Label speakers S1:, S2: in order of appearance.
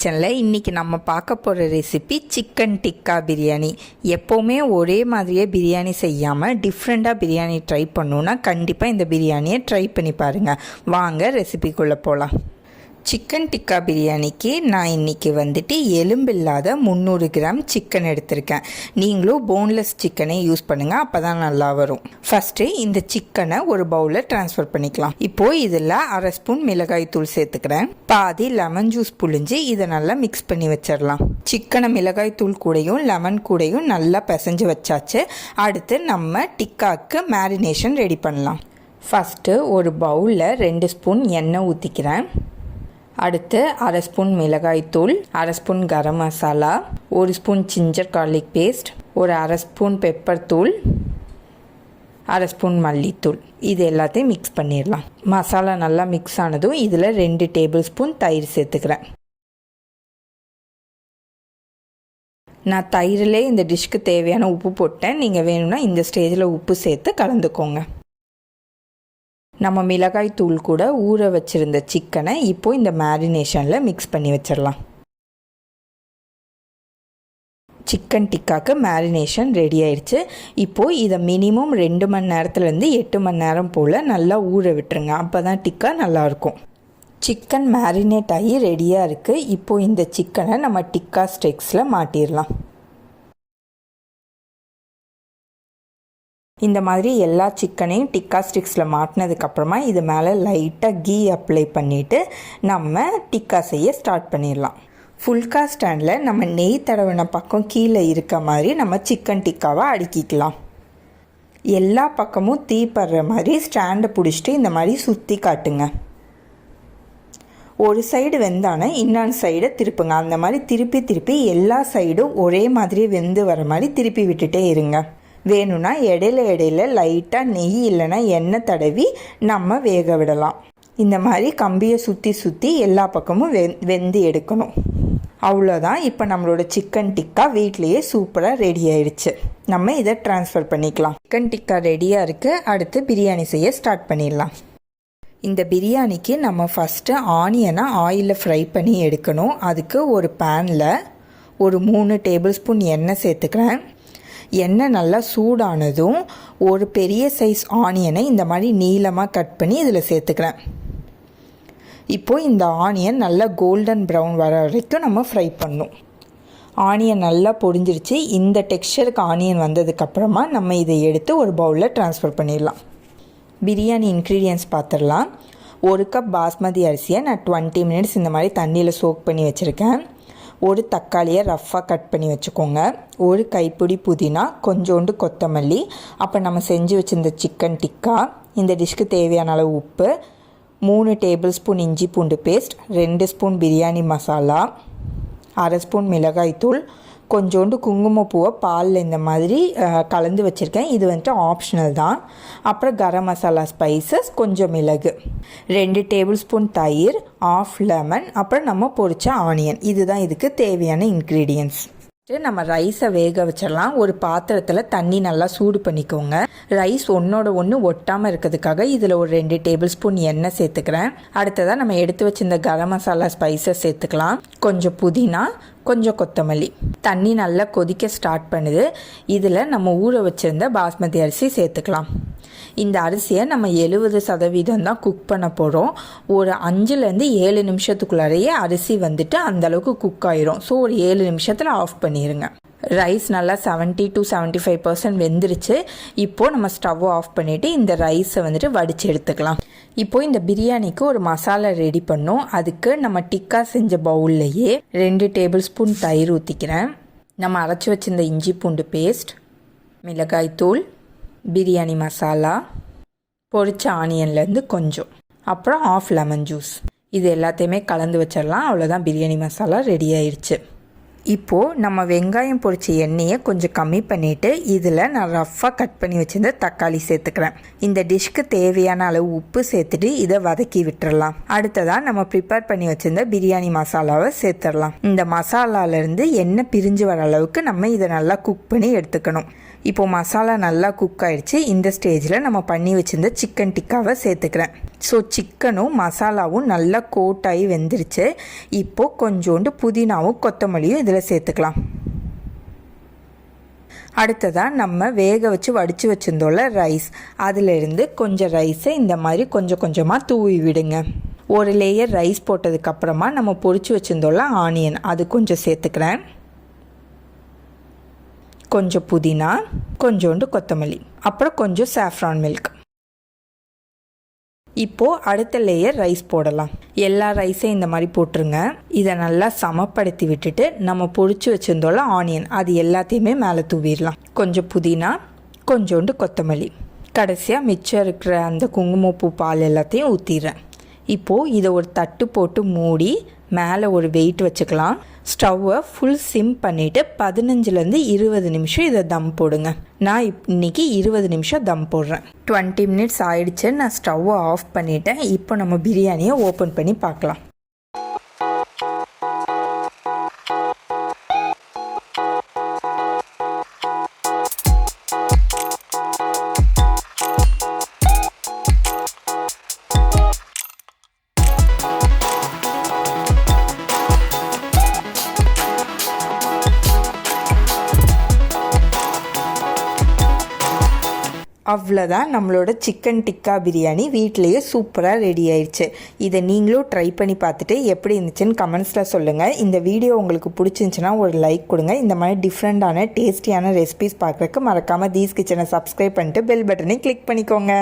S1: கிச்சனில் இன்றைக்கி நம்ம பார்க்க போகிற ரெசிபி சிக்கன் டிக்கா பிரியாணி. எப்போவுமே ஒரே மாதிரியே பிரியாணி செய்யாமல் டிஃப்ரெண்ட்டாக பிரியாணி ட்ரை பண்ணணுன்னா கண்டிப்பாக இந்த பிரியாணியை ட்ரை பண்ணி பாருங்கள். வாங்க ரெசிபிக்குள்ளே போகலாம். சிக்கன் டிக்கா பிரியாணிக்கு நான் இன்றைக்கி வந்துட்டு எலும்பில்லாத 300 கிராம் சிக்கன் எடுத்திருக்கேன். நீங்களும் போன்லெஸ் சிக்கனை யூஸ் பண்ணுங்கள், அப்போ தான் நல்லா வரும். ஃபஸ்ட்டு இந்த சிக்கனை ஒரு பவுலில் ட்ரான்ஸ்ஃபர் பண்ணிக்கலாம். இப்போது இதில் 1/2 ஸ்பூன் மிளகாய் தூள் சேர்த்துக்கிறேன். பாதி லெமன் ஜூஸ் புழிஞ்சு இதை நல்லா மிக்ஸ் பண்ணி வச்சிடலாம். சிக்கனை மிளகாய் தூள் கூடையும் லெமன் கூடையும் நல்லா பிசைஞ்சு வச்சாச்சு. அடுத்து நம்ம டிக்காவுக்கு மேரினேஷன் ரெடி பண்ணலாம். ஃபஸ்ட்டு ஒரு பவுலில் 2 ஸ்பூன் எண்ணெய் ஊற்றிக்கிறேன். அடுத்து 1/2 ஸ்பூன் மிளகாய் தூள், 1/2 spoon garam masala, 1 spoon ginger garlic paste, ஒரு 1/2 ஸ்பூன் பெப்பர் தூள், 1/2 ஸ்பூன் மல்லித்தூள். இது எல்லாத்தையும் மிக்ஸ் பண்ணிடலாம். மசாலா நல்லா மிக்ஸ் ஆனதும் இதில் 2 டேபிள் ஸ்பூன் தயிர் சேர்த்துக்கிறேன். நான் தயிரிலே இந்த டிஷ்க்கு தேவையான உப்பு போட்டேன். நீங்கள் வேணும்னா இந்த ஸ்டேஜில் உப்பு சேர்த்து கலந்துக்கோங்க. நம்ம மிளகாய் தூள் கூட ஊற வச்சுருந்த சிக்கனை இப்போது இந்த மேரினேஷனில் மிக்ஸ் பண்ணி வச்சிடலாம். சிக்கன் டிக்காக்கு மேரினேஷன் ரெடி ஆயிடுச்சு. இப்போது இதை மினிமம் 2 மணி நேரத்துலேருந்து 8 மணி நேரம் போல் நல்லா ஊற விட்டுருங்க. அப்போ தான் டிக்கா நல்லாயிருக்கும். சிக்கன் மேரினேட் ஆகி ரெடியாக இருக்குது. இப்போது இந்த சிக்கனை நம்ம டிக்கா ஸ்டிக்ஸில் மாட்டிடலாம். இந்த மாதிரி எல்லா சிக்கனையும் டிக்கா ஸ்டிக்ஸில் மாட்டினதுக்கப்புறமா இது மேலே லைட்டாக கீ அப்ளை பண்ணிவிட்டு நம்ம டிக்கா செய்ய ஸ்டார்ட் பண்ணிடலாம். ஃபுல்கா ஸ்டாண்டில் நம்ம நெய் தடவின பக்கம் கீழே இருக்க மாதிரி நம்ம சிக்கன் டிக்காவை அடுக்கிக்கலாம். எல்லா பக்கமும் தீப்படுற மாதிரி ஸ்டாண்டை பிடிச்சிட்டு இந்த மாதிரி சுற்றி காட்டுங்க. ஒரு சைடு வெந்தானே இன்னொரு சைடை திருப்புங்க. அந்த மாதிரி திருப்பி திருப்பி எல்லா சைடும் ஒரே மாதிரி வெந்து வர மாதிரி திருப்பி விட்டுட்டே இருங்க. வேணும்னா இடையில லைட்டாக நெய் இல்லைன்னா எண்ணெய் தடவி நம்ம வேக விடலாம். இந்த மாதிரி கம்பியை சுற்றி எல்லா பக்கமும் வெந்து எடுக்கணும். அவ்வளோதான். இப்போ நம்மளோட சிக்கன் டிக்கா வீட்லேயே சூப்பராக ரெடி ஆயிடுச்சு. நம்ம இதை ட்ரான்ஸ்ஃபர் பண்ணிக்கலாம். சிக்கன் டிக்கா ரெடியாக இருக்குது. அடுத்து பிரியாணி செய்ய ஸ்டார்ட் பண்ணிடலாம். இந்த பிரியாணிக்கு நம்ம ஃபஸ்ட்டு ஆனியனை ஆயிலில் ஃப்ரை பண்ணி எடுக்கணும். அதுக்கு ஒரு பேனில் ஒரு 3 டேபிள் ஸ்பூன் எண்ணெய் சேர்த்துக்கிறேன். எண்ணெய் நல்லா சூடானதும் ஒரு பெரிய சைஸ் ஆனியனை இந்த மாதிரி நீளமாக கட் பண்ணி இதில் சேர்த்துக்கிறேன். இப்போது இந்த ஆனியன் நல்லா கோல்டன் ப்ரௌன் வர வரைக்கும் நம்ம ஃப்ரை பண்ணணும். ஆனியன் நல்லா பொரிஞ்சிருச்சு. இந்த டெக்ஸ்சருக்கு ஆனியன் வந்ததுக்கப்புறமா நம்ம இதை எடுத்து ஒரு பவுலில் ட்ரான்ஸ்ஃபர் பண்ணிடலாம். பிரியாணி இன்க்ரீடியன்ட்ஸ் பார்த்துடலாம். 1 கப் பாஸ்மதி அரிசியை நான் 20 மினிட்ஸ் இந்த மாதிரி தண்ணியில் சோக் பண்ணி வச்சுருக்கேன். ஒரு தக்காளியை ரஃப்பாக கட் பண்ணி வச்சுக்கோங்க. ஒரு கைப்பிடி புதினா, கொஞ்சோண்டு கொத்தமல்லி, அப்போ நம்ம செஞ்சு வச்சுருந்த சிக்கன் டிக்கா, இந்த டிஷ்க்கு தேவையான அளவு உப்பு, 3 டேபிள் ஸ்பூன் இஞ்சி பூண்டு paste, 2 spoon biryani masala, 1/2 spoon மிளகாய் தூள், கொஞ்சோண்டு குங்குமப்பூவை பாலில் இந்த மாதிரி கலந்து வச்சுருக்கேன். இது வந்துட்டு ஆப்ஷனல் தான். அப்புறம் கரம் மசாலா ஸ்பைசஸ், கொஞ்சம் மிளகு, 2 டேபிள் ஸ்பூன் தயிர், 1/2 லெமன், அப்புறம் நம்ம பொரிச்ச ஆனியன். இதுதான் இதுக்கு தேவையான இன்க்ரீடியன்ட்ஸ். நம்ம ரைஸை வேக வச்சிடலாம். ஒரு பாத்திரத்தில் தண்ணி நல்லா சூடு பண்ணிக்கோங்க. ரைஸ் ஒன்றோட ஒன்று ஒட்டாமல் இருக்கிறதுக்காக இதில் ஒரு 2 டேபிள் ஸ்பூன் எண்ணெய் சேர்த்துக்கிறேன். அடுத்ததாக நம்ம எடுத்து வச்சிருந்த கரம் மசாலா ஸ்பைசஸ் சேர்த்துக்கலாம். கொஞ்சம் புதினா, கொஞ்சம் கொத்தமல்லி. தண்ணி நல்லா கொதிக்க ஸ்டார்ட் பண்ணுது. இதில் நம்ம ஊற வச்சுருந்த பாஸ்மதி அரிசி சேர்த்துக்கலாம். இந்த அரிசியை நம்ம 70% தான் குக் பண்ண போகிறோம். ஒரு 5லேருந்து 7 நிமிஷத்துக்குள்ளாரையே அரிசி வந்துட்டு அந்தளவுக்கு குக் ஆயிரும். ஸோ ஒரு 7 நிமிஷத்தில் ஆஃப் பண்ணிடுங்க. ரைஸ் நல்லா 70 to 75% வெந்துருச்சு. இப்போது நம்ம ஸ்டவ் ஆஃப் பண்ணிவிட்டு இந்த ரைஸை வந்துட்டு வடித்து எடுத்துக்கலாம். இப்போது இந்த பிரியாணிக்கு ஒரு மசாலா ரெடி பண்ணோம். அதுக்கு நம்ம டிக்கா செஞ்ச பவுல்லையே 2 டேபிள் ஸ்பூன் தயிர் ஊற்றிக்கிறேன். நம்ம அரைச்சி வச்சிருந்த இஞ்சி பூண்டு பேஸ்ட், மிளகாய் தூள், பிரியாணி மசாலா, பொரிச்ச ஆனியன்லேருந்து கொஞ்சம், அப்புறம் 1/2 லெமன் ஜூஸ். இது எல்லாத்தையுமே கலந்து வச்சிடலாம். அவ்வளோதான், பிரியாணி மசாலா ரெடி ஆயிடுச்சு. இப்போது நம்ம வெங்காயம் பொரிச்ச எண்ணெயை கொஞ்சம் கம்மி பண்ணிவிட்டு இதில் நான் ரஃப்பாக கட் பண்ணி வச்சுருந்த தக்காளி சேர்த்துக்கிறேன். இந்த டிஷ்க்கு தேவையான அளவு உப்பு சேர்த்துட்டு இதை வதக்கி விட்டுறலாம். அடுத்ததாக நம்ம ப்ரிப்பேர் பண்ணி வச்சுருந்த பிரியாணி மசாலாவை சேர்த்துடலாம். இந்த மசாலாலேருந்து எண்ணெய் பிரிஞ்சு வர அளவுக்கு நம்ம இதை நல்லா குக் பண்ணி எடுத்துக்கணும். இப்போது மசாலா நல்லா குக் ஆகிடுச்சு. இந்த ஸ்டேஜில் நம்ம பண்ணி வச்சுருந்த சிக்கன் டிக்காவை சேர்த்துக்கிறேன். ஸோ சிக்கனும் மசாலாவும் நல்லா கோட்டாகி வெந்துருச்சு. இப்போது கொஞ்சோண்டு புதினாவும் கொத்தமல்லியும் இதில் சேர்த்துக்கலாம். அடுத்ததாக நம்ம வேக வச்சு வடித்து வச்சுருந்தோம்ல ரைஸ், அதிலிருந்து கொஞ்சம் ரைஸை இந்த மாதிரி கொஞ்சம் கொஞ்சமாக தூவி விடுங்க. ஒரு லேயர் ரைஸ் போட்டதுக்கப்புறமா நம்ம பொரிச்சு வச்சுருந்தோம்ல ஆனியன், அது கொஞ்சம் சேர்த்துக்கிறேன். கொஞ்சம் புதினா, கொஞ்சோண்டு கொத்தமல்லி, அப்புறம் கொஞ்சம் சாஃப்ரான் மில்க். இப்போது அடுத்த லேயர் ரைஸ் போடலாம். எல்லா ரைஸையும் இந்த மாதிரி போட்டுருங்க. இதை நல்லா சமப்படுத்தி விட்டுட்டு நம்ம பொரிச்சு வச்சுருந்தோம்ல ஆனியன், அது எல்லாத்தையுமே மேலே தூவிடலாம். கொஞ்சம் புதினா, கொஞ்சோண்டு கொத்தமல்லி, கடைசியாக மிச்சம் இருக்கிற அந்த குங்குமப்பூ பால் எல்லாத்தையும் ஊற்றிடுறேன். இப்போது இதை ஒரு தட்டு போட்டு மூடி மேலே ஒரு வெயிட் வச்சுக்கலாம். ஸ்டவ்வை ஃபுல் சிம் பண்ணிவிட்டு 15லேருந்து 20 நிமிஷம் இதை தம் போடுங்க. நான் இன்றைக்கி 20 நிமிஷம் தம் போடுறேன். 20 மினிட்ஸ் ஆயிடுச்சு. நான் ஸ்டவ்வை ஆஃப் பண்ணிவிட்டேன். இப்போ நம்ம பிரியாணியை ஓப்பன் பண்ணி பார்க்கலாம். அவ்வளோதான், நம்மளோட சிக்கன் டிக்கா பிரியாணி வீட்டிலையே சூப்பராக ரெடி ஆயிடுச்சு. இதை நீங்களும் ட்ரை பண்ணி பார்த்துட்டு எப்படி இருந்துச்சுன்னு கமெண்ட்ஸில் சொல்லுங்கள். இந்த வீடியோ உங்களுக்கு பிடிச்சிருந்துச்சுன்னா ஒரு லைக் கொடுங்க. இந்த மாதிரி டிஃப்ரெண்ட்டான டேஸ்டியான ரெசிபிஸ் பார்க்குறதுக்கு மறக்காமல் தீஸ் கிச்சனை சப்ஸ்கிரைப் பண்ணிட்டு பெல் பட்டனை கிளிக் பண்ணிக்கோங்க.